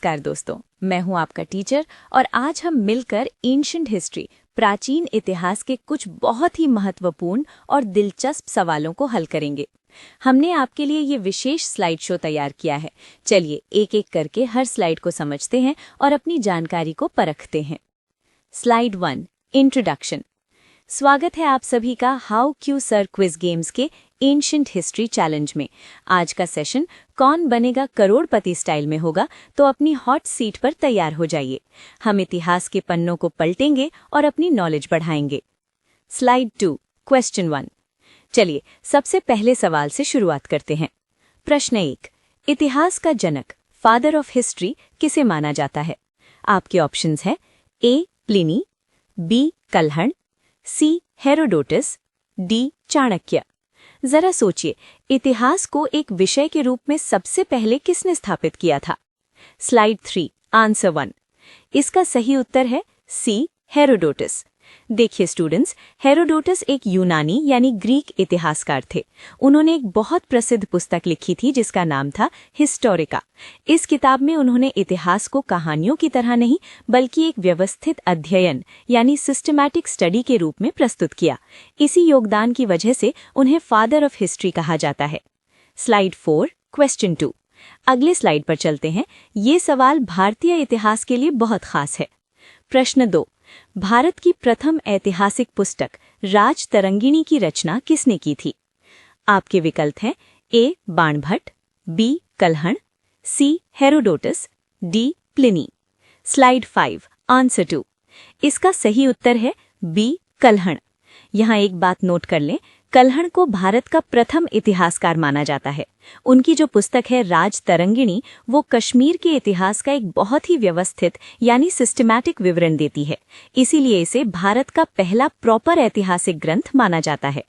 नमस्कार दोस्तों, मैं हूं आपका टीचर और आज हम मिलकर एंशिएंट हिस्ट्री प्राचीन इतिहास के कुछ बहुत ही महत्वपूर्ण और दिलचस्प सवालों को हल करेंगे। हमने आपके लिए ये विशेष स्लाइड शो तैयार किया है। चलिए एक एक करके हर स्लाइड को समझते हैं और अपनी जानकारी को परखते हैं। Slide 1, introduction. स्वागत है आप सभी का how Q sir quiz games के एंशिएंट हिस्ट्री चैलेंज में। आज का सेशन कौन बनेगा करोड़पति स्टाइल में होगा, तो अपनी हॉट सीट पर तैयार हो जाइए। हम इतिहास के पन्नों को पलटेंगे और अपनी नॉलेज बढ़ाएंगे। Slide 2, question 1। चलिए सबसे पहले सवाल से शुरुआत करते हैं। प्रश्न 1, इतिहास का जनक फादर ऑफ हिस्ट्री किसे माना जाता है? आपके ऑप्शंस हैं ए Pliny, B Kalhana, C Herodotus, D Chanakya. जरा सोचिए, इतिहास को एक विषय के रूप में सबसे पहले किसने स्थापित किया था? Slide 3, answer 1। इसका सही उत्तर है सी हेरोडोटस। देखिए स्टूडेंट्स, हेरोडोटस एक यूनानी यानी ग्रीक इतिहासकार थे। उन्होंने एक बहुत प्रसिद्ध पुस्तक लिखी थी जिसका नाम था हिस्टोरिका। इस किताब में उन्होंने इतिहास को कहानियों की तरह नहीं बल्कि एक व्यवस्थित अध्ययन यानी सिस्टमैटिक स्टडी के रूप में प्रस्तुत किया। इसी योगदान की वजह से उन्हें फादर ऑफ हिस्ट्री कहा जाता है। Slide 4, question 2। अगले स्लाइड पर चलते हैं। ये सवाल भारतीय इतिहास के लिए बहुत खास है। प्रश्न 2, भारत की प्रथम ऐतिहासिक पुस्तक राजतरंगिणी की रचना किसने की थी? आपके विकल्प हैं A Banabhatta, B Kalhana, C Herodotus, D Pliny. Slide 5, answer 2। इसका सही उत्तर है बी कल्हण। यहाँ एक बात नोट कर लें, कल्हण को भारत का प्रथम इतिहासकार माना जाता है। उनकी जो पुस्तक है राजतरंगिणी, वो कश्मीर के इतिहास का एक बहुत ही व्यवस्थित यानी सिस्टमैटिक विवरण देती है। इसीलिए इसे भारत का पहला प्रॉपर ऐतिहासिक ग्रंथ माना जाता है।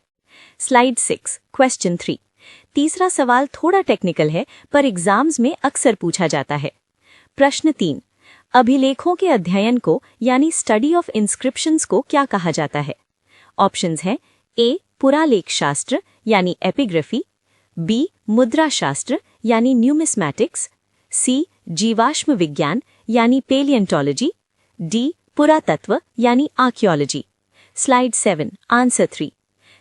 Slide 6, question 3। तीसरा सवाल थोड़ा टेक्निकल है पर एग्जाम्स में अक्सर पूछा जाता है। प्रश्न 3, अभिलेखों के अध्ययन को यानी स्टडी ऑफ इंस्क्रिप्शंस को क्या कहा जाता है? ऑप्शंस हैं ए पुरालेख शास्त्र यानी एपिग्राफी, बी मुद्रा शास्त्र यानी न्यूमिस्मैटिक्स, सी जीवाश्म विज्ञान यानी पेलियंटोलॉजी, डी पुरातत्व यानी आर्कियोलॉजी। Slide 7, answer 3।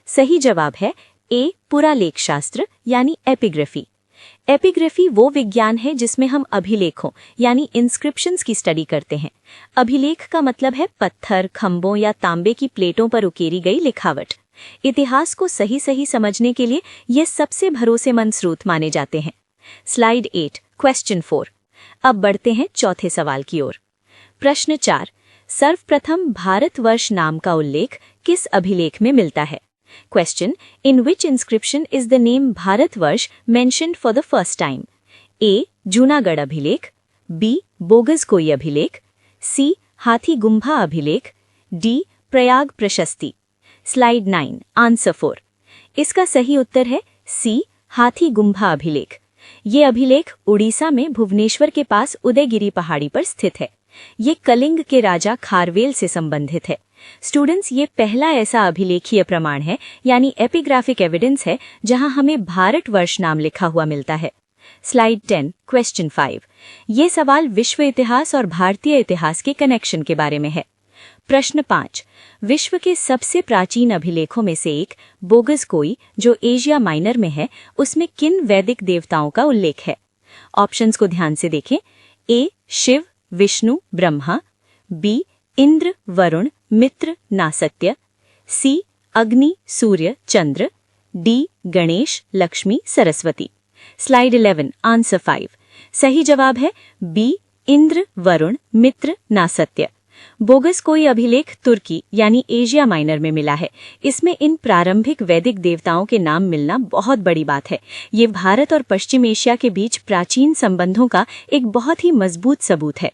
सही जवाब है ए पुरालेख शास्त्र यानी एपिग्राफी। एपिग्राफी वो विज्ञान है जिसमें हम अभिलेखों यानी इंस्क्रिप्शंस की स्टडी करते हैं। अभिलेख का मतलब है पत्थर, खंभों या तांबे की प्लेटों पर उकेरी गई लिखावट। इतिहास को सही समझने के लिए ये सबसे भरोसेमंद स्रोत माने जाते हैं। Slide 8, question 4। अब बढ़ते हैं चौथे सवाल की ओर। प्रश्न 4, सर्वप्रथम भारतवर्ष नाम का उल्लेख किस अभिलेख में मिलता है? Question, in which inscription is the name Bharatvarsha mentioned for the first time? A Junagadh अभिलेख, बी बोगसकोई अभिलेख, सी हाथी गुम्बा अभिलेख, डी प्रयाग प्रशस्ति। Slide 9, answer 4। इसका सही उत्तर है सी हाथी गुम्बा अभिलेख। ये अभिलेख उड़ीसा में भुवनेश्वर के पास उदयगिरी पहाड़ी पर स्थित है। ये कलिंग के राजा खारवेल से संबंधित है। स्टूडेंट्स, ये पहला ऐसा अभिलेखीय प्रमाण है यानी एपिग्राफिक एविडेंस है जहां हमें भारतवर्ष नाम लिखा हुआ मिलता है। Slide 10, question 5। ये सवाल विश्व इतिहास और भारतीय इतिहास के कनेक्शन के बारे में है। प्रश्न 5, विश्व के सबसे प्राचीन अभिलेखों में से एक बोगसकोई जो एशिया माइनर में है, उसमें किन वैदिक देवताओं का उल्लेख है? ऑप्शंस को ध्यान से देखें। A Shiva, Vishnu, Brahma, B Indra, Varuna, Mitra, Nasatya, C Agni, Surya, Chandra, D Ganesh, Lakshmi, Saraswati. Slide 11, answer 5। सही जवाब है बी इंद्र, वरुण, मित्र, नासत्य। बोगसकोई अभिलेख तुर्की यानी एशिया माइनर में मिला है। इसमें इन प्रारंभिक वैदिक देवताओं के नाम मिलना बहुत बड़ी बात है। ये भारत और पश्चिम एशिया के बीच प्राचीन संबंधों का एक बहुत ही मजबूत सबूत है।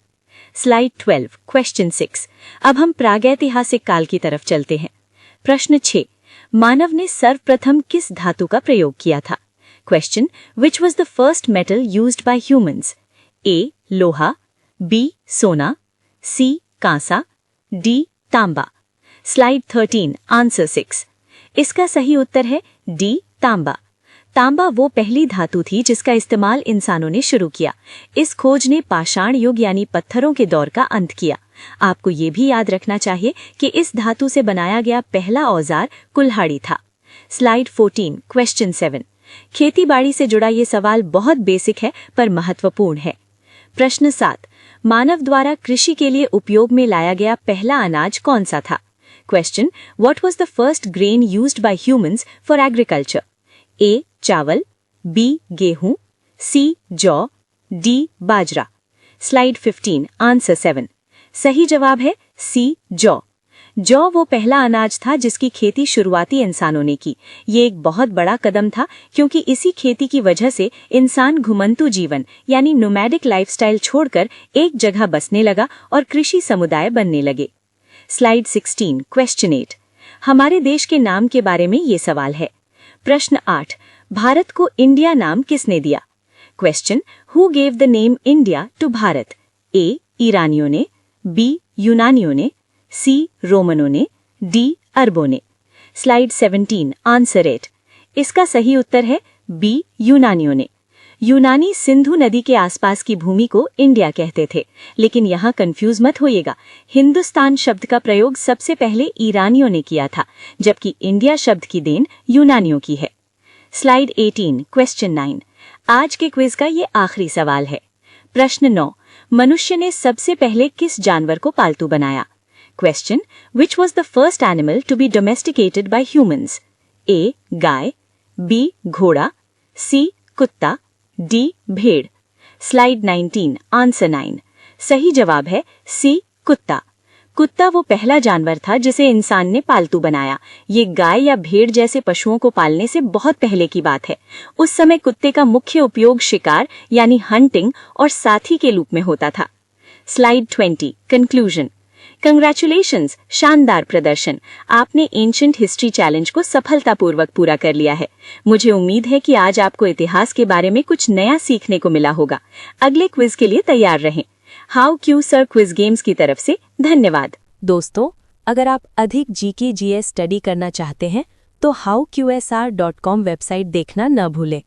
Slide 12, question 6। अब हम प्रागैतिहासिक काल की तरफ चलते हैं। प्रश्न 6, मानव ने सर्वप्रथम किस धातु का प्रयोग किया था? Question, which was the first metal used by humans? A लोहा, बी सोना, सी कांसा, डी तांबा। Slide 13, answer 6। इसका सही उत्तर है डी तांबा। तांबा वो पहली धातु थी जिसका इस्तेमाल इंसानों ने शुरू किया। इस खोज ने पाषाण युग यानी पत्थरों के दौर का अंत किया। आपको ये भी याद रखना चाहिए कि इस धातु से बनाया गया पहला औजार कुल्हाड़ी था। Slide 14, question 7। खेतीबाड़ी से जुड़ा ये सवाल बहुत बेसिक है पर महत्वपूर्ण है। प्रश्न 7। मानव द्वारा कृषि के लिए उपयोग में लाया गया पहला अनाज कौन सा था? Question, what was the first grain used by humans for agriculture? A. चावल, बी. गेहूं, सी. जौ, डी. बाजरा। Slide 15, answer 7। सही जवाब है सी. जौ। जौ वो पहला अनाज था जिसकी खेती शुरुआती इंसानों ने की। ये एक बहुत बड़ा कदम था क्योंकि इसी खेती की वजह से इंसान घुमंतु जीवन यानी नोमैडिक लाइफस्टाइल छोड़कर एक जगह बसने लगा और कृषि समुदाय बनने लगे। Slide 16, question 8। हमारे देश के नाम के बारे में ये सवाल है। प्रश्न 8। भारत को इंडिया नाम किसने दिया? Question, who gave the name India to Bharat? A. ईरानियों ने, बी. यूनानियों ने, सी. रोमनों ने, डी. अरबों ने। Slide 17, answer 8। इसका सही उत्तर है बी. यूनानियों ने। यूनानी सिंधु नदी के आसपास की भूमि को इंडिया कहते थे, लेकिन यहाँ कंफ्यूज मत होइएगा। हिंदुस्तान शब्द का प्रयोग सबसे पहले ईरानियों ने किया था, जबकि इंडिया शब्द की देन यूनानियों की है। Slide 18, question 9। आज के क्विज का ये आखिरी सवाल है। प्रश्न 9। मनुष्य ने सबसे पहले किस जानवर को पालतू बनाया? Question, which was the first animal to be domesticated by humans? A. गाय, बी. घोड़ा, सी. कुत्ता, डी. भेड़। Slide 19, answer 9। सही जवाब है सी. कुत्ता। कुत्ता वो पहला जानवर था जिसे इंसान ने पालतू बनाया। ये गाय या भेड़ जैसे पशुओं को पालने से बहुत पहले की बात है। उस समय कुत्ते का मुख्य उपयोग शिकार यानी हंटिंग और साथी के रूप में होता था। Slide 20, conclusion. कंग्रेचुलेशंस, शानदार प्रदर्शन। आपने एंशिएंट हिस्ट्री चैलेंज को सफलतापूर्वक पूरा कर लिया है। मुझे उम्मीद है कि आज आपको इतिहास के बारे में कुछ नया सीखने को मिला होगा। अगले क्विज के लिए तैयार रहें। How Q sir quiz games की तरफ से धन्यवाद। दोस्तों, अगर आप अधिक जीके जीएस स्टडी करना चाहते हैं तो howqsr.com वेबसाइट देखना न भूलें।